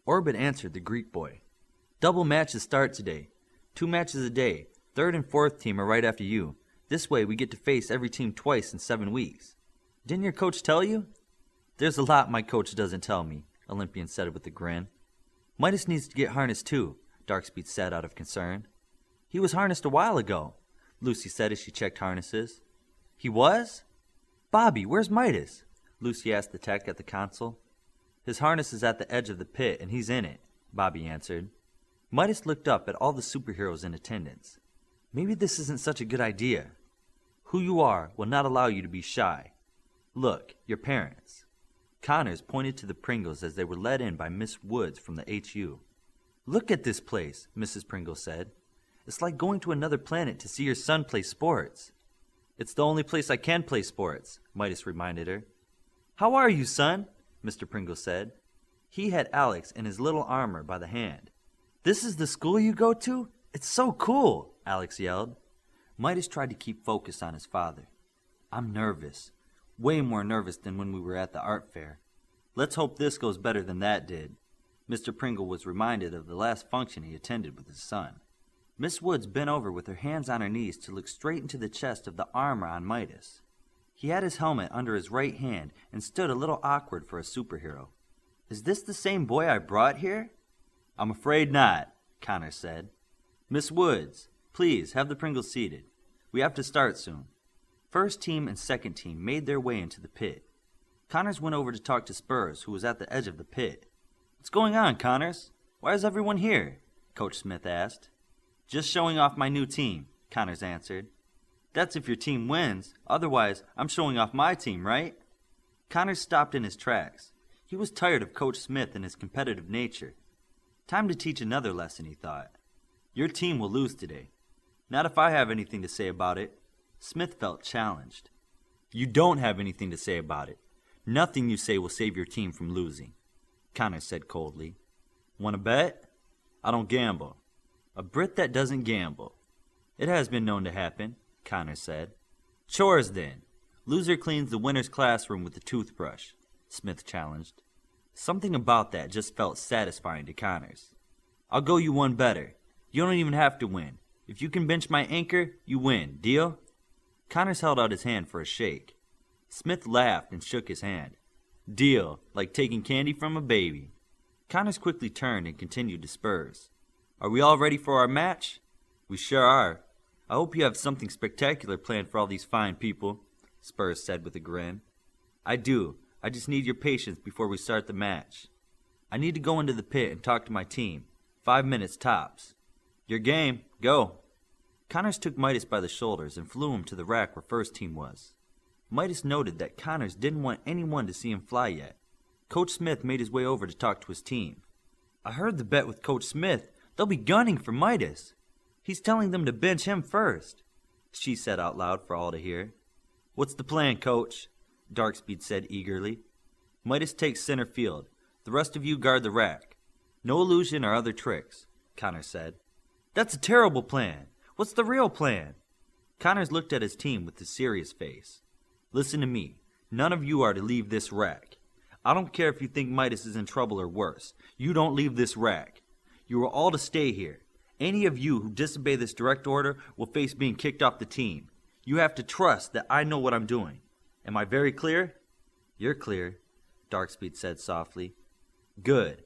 Orbit answered the Greek boy. Double matches start today. 2 matches a day. 3rd and 4th team are right after you. This way we get to face every team twice in 7 weeks. Didn't your coach tell you? There's a lot my coach doesn't tell me, Olympian said with a grin. Midas needs to get harnessed too, Darkspeed said out of concern. He was harnessed a while ago, Lucy said as she checked harnesses. He was? Bobby, where's Midas? Lucy asked the tech at the console. His harness is at the edge of the pit and he's in it, Bobby answered. Midas looked up at all the superheroes in attendance. Maybe this isn't such a good idea. Who you are will not allow you to be shy. Look, your parents. Connors pointed to the Pringles as they were led in by Miss Woods from the HU. Look at this place, Mrs. Pringle said. It's like going to another planet to see your son play sports. It's the only place I can play sports, Midas reminded her. How are you, son? Mr. Pringle said. He had Alex in his little armor by the hand. This is the school you go to? It's so cool, Alex yelled. Midas tried to keep focus on his father. I'm nervous. Way more nervous than when we were at the art fair. Let's hope this goes better than that did. Mr. Pringle was reminded of the last function he attended with his son. Miss Woods bent over with her hands on her knees to look straight into the chest of the armor on Midas. He had his helmet under his right hand and stood a little awkward for a superhero. Is this the same boy I brought here? I'm afraid not, Connor said. Miss Woods, please have the Pringles seated. We have to start soon. First team and second team made their way into the pit. Connors went over to talk to Spurs, who was at the edge of the pit. What's going on, Connors? Why is everyone here? Coach Smith asked. Just showing off my new team, Connors answered. That's if your team wins. Otherwise, I'm showing off my team, right? Connors stopped in his tracks. He was tired of Coach Smith and his competitive nature. Time to teach another lesson, he thought. Your team will lose today. Not if I have anything to say about it. Smith felt challenged. You don't have anything to say about it. Nothing you say will save your team from losing, Connors said coldly. Want to bet? I don't gamble. A Brit that doesn't gamble. It has been known to happen, Connors said. Chores then. Loser cleans the winner's classroom with a toothbrush, Smith challenged. Something about that just felt satisfying to Connors. I'll go you one better. You don't even have to win. If you can bench my anchor, you win. Deal? Connors held out his hand for a shake. Smith laughed and shook his hand. Deal, like taking candy from a baby. Connors quickly turned and continued to Spurs. Are we all ready for our match? We sure are. I hope you have something spectacular planned for all these fine people, Spurs said with a grin. I do. I just need your patience before we start the match. I need to go into the pit and talk to my team. 5 minutes tops. Your game. Go. Connors took Midas by the shoulders and flew him to the rack where first team was. Midas noted that Connors didn't want anyone to see him fly yet. Coach Smith made his way over to talk to his team. I heard the bet with Coach Smith. They'll be gunning for Midas. He's telling them to bench him first, she said out loud for all to hear. What's the plan, Coach? Darkspeed said eagerly. Midas takes center field. The rest of you guard the rack. No illusion or other tricks, Connors said. That's a terrible plan. What's the real plan? Connors looked at his team with a serious face. Listen to me. None of you are to leave this rack. I don't care if you think Midas is in trouble or worse. You don't leave this rack. You are all to stay here. Any of you who disobey this direct order will face being kicked off the team. You have to trust that I know what I'm doing. Am I very clear? You're clear, Darkspeed said softly. Good.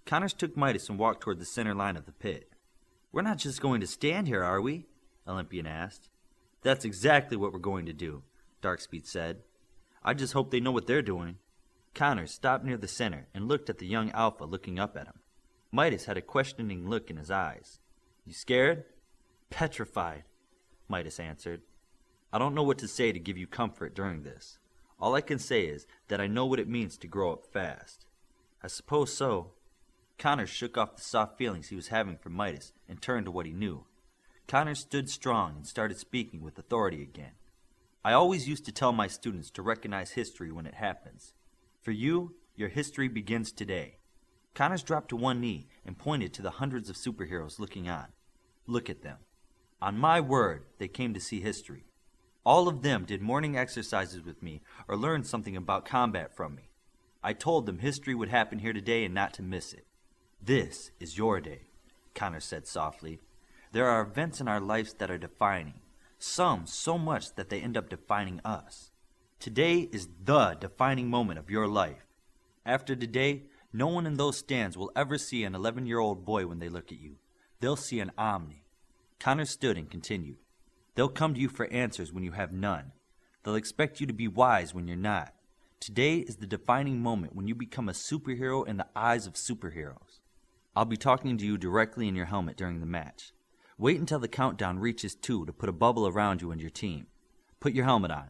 Connors took Midas and walked toward the center line of the pit. We're not just going to stand here, are we? Olympian asked. That's exactly what we're going to do, Darkspeed said. I just hope they know what they're doing. Connors stopped near the center and looked at the young Alpha looking up at him. Midas had a questioning look in his eyes. You scared? Petrified, Midas answered. I don't know what to say to give you comfort during this. All I can say is that I know what it means to grow up fast. I suppose so. Connors shook off the soft feelings he was having for Midas and turned to what he knew. Connors stood strong and started speaking with authority again. I always used to tell my students to recognize history when it happens. For you, your history begins today. Connors dropped to one knee and pointed to the hundreds of superheroes looking on. Look at them. On my word, they came to see history. All of them did morning exercises with me or learned something about combat from me. I told them history would happen here today and not to miss it. This is your day, Connor said softly. There are events in our lives that are defining, some so much that they end up defining us. Today is the defining moment of your life. After today, no one in those stands will ever see an 11-year-old boy when they look at you. They'll see an Omni. Connor stood and continued. They'll come to you for answers when you have none. They'll expect you to be wise when you're not. Today is the defining moment when you become a superhero in the eyes of superheroes. I'll be talking to you directly in your helmet during the match. Wait until the countdown reaches 2 to put a bubble around you and your team. Put your helmet on.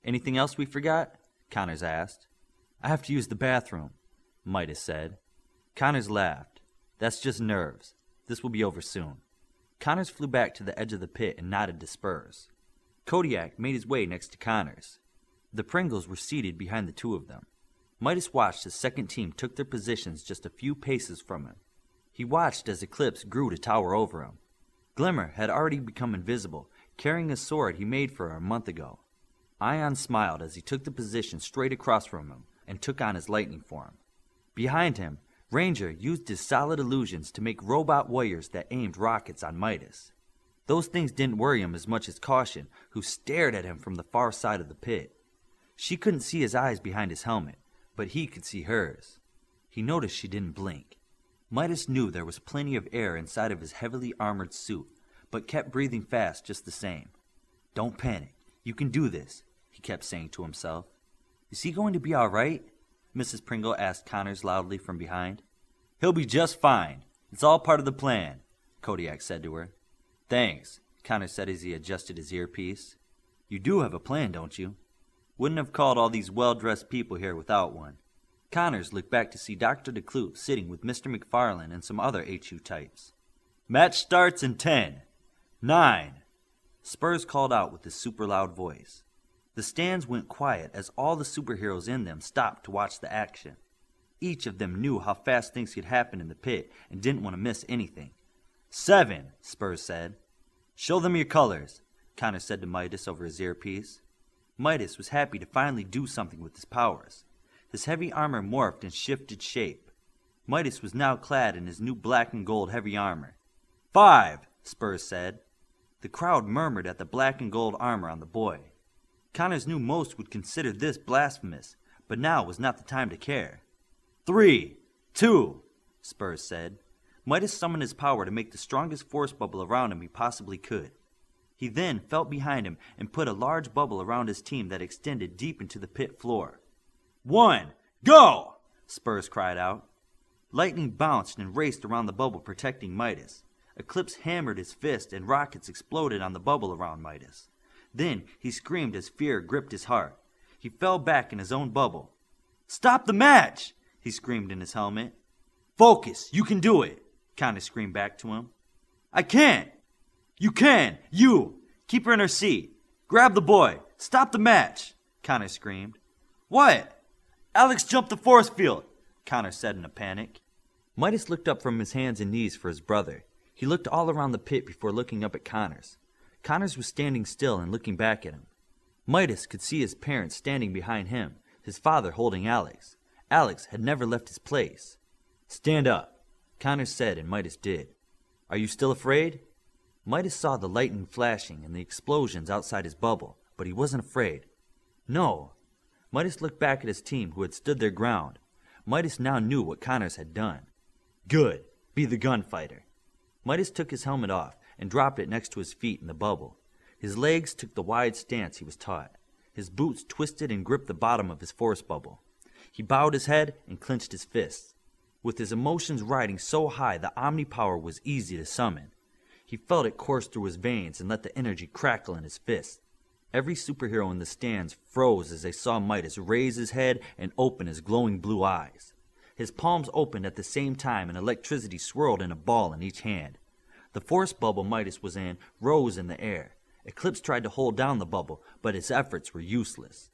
Anything else we forgot? Connors asked. I have to use the bathroom, Midas said. Connors laughed. That's just nerves. This will be over soon. Connors flew back to the edge of the pit and nodded to Spurs. Kodiak made his way next to Connors. The Pringles were seated behind the two of them. Midas watched as second team took their positions just a few paces from him. He watched as Eclipse grew to tower over him. Glimmer had already become invisible, carrying a sword he made for her a month ago. Ion smiled as he took the position straight across from him and took on his lightning form. Behind him, Ranger used his solid illusions to make robot warriors that aimed rockets on Midas. Those things didn't worry him as much as Caution, who stared at him from the far side of the pit. She couldn't see his eyes behind his helmet, but he could see hers. He noticed she didn't blink. Midas knew there was plenty of air inside of his heavily armored suit, but kept breathing fast just the same. Don't panic. You can do this, he kept saying to himself. Is he going to be all right? Mrs. Pringle asked Connors loudly from behind. He'll be just fine. It's all part of the plan, Kodiak said to her. Thanks, Connors said as he adjusted his earpiece. You do have a plan, don't you? Wouldn't have called all these well-dressed people here without one. Connors looked back to see Dr. DeClute sitting with Mr. McFarlane and some other HU types. Match starts in 10, 9. Spurs called out with his super loud voice. The stands went quiet as all the superheroes in them stopped to watch the action. Each of them knew how fast things could happen in the pit and didn't want to miss anything. 7, Spurs said. Show them your colors, Connor said to Midas over his earpiece. Midas was happy to finally do something with his powers. His heavy armor morphed and shifted shape. Midas was now clad in his new black and gold heavy armor. 5, Spurs said. The crowd murmured at the black and gold armor on the boy. Connors knew most would consider this blasphemous, but now was not the time to care. 3, 2, Spurs said. Midas summoned his power to make the strongest force bubble around him he possibly could. He then felt behind him and put a large bubble around his team that extended deep into the pit floor. 1, go! Spurs cried out. Lightning bounced and raced around the bubble protecting Midas. Eclipse hammered his fist and rockets exploded on the bubble around Midas. Then he screamed as fear gripped his heart. He fell back in his own bubble. Stop the match! He screamed in his helmet. Focus! You can do it! Connor screamed back to him. I can't! You can! You! Keep her in her seat! Grab the boy! Stop the match! Connor screamed. What? Alex jumped the force field! Connor said in a panic. Midas looked up from his hands and knees for his brother. He looked all around the pit before looking up at Connors. Connors was standing still and looking back at him. Midas could see his parents standing behind him, his father holding Alex. Alex had never left his place. Stand up, Connors said, and Midas did. Are you still afraid? Midas saw the lightning flashing and the explosions outside his bubble, but he wasn't afraid. No. Midas looked back at his team who had stood their ground. Midas now knew what Connors had done. Good. Be the gunfighter. Midas took his helmet off and dropped it next to his feet in the bubble. His legs took the wide stance he was taught. His boots twisted and gripped the bottom of his force bubble. He bowed his head and clenched his fists. With his emotions riding so high, the Omni power was easy to summon. He felt it course through his veins and let the energy crackle in his fists. Every superhero in the stands froze as they saw Midas raise his head and open his glowing blue eyes. His palms opened at the same time and electricity swirled in a ball in each hand. The force bubble Midas was in rose in the air. Eclipse tried to hold down the bubble, but his efforts were useless.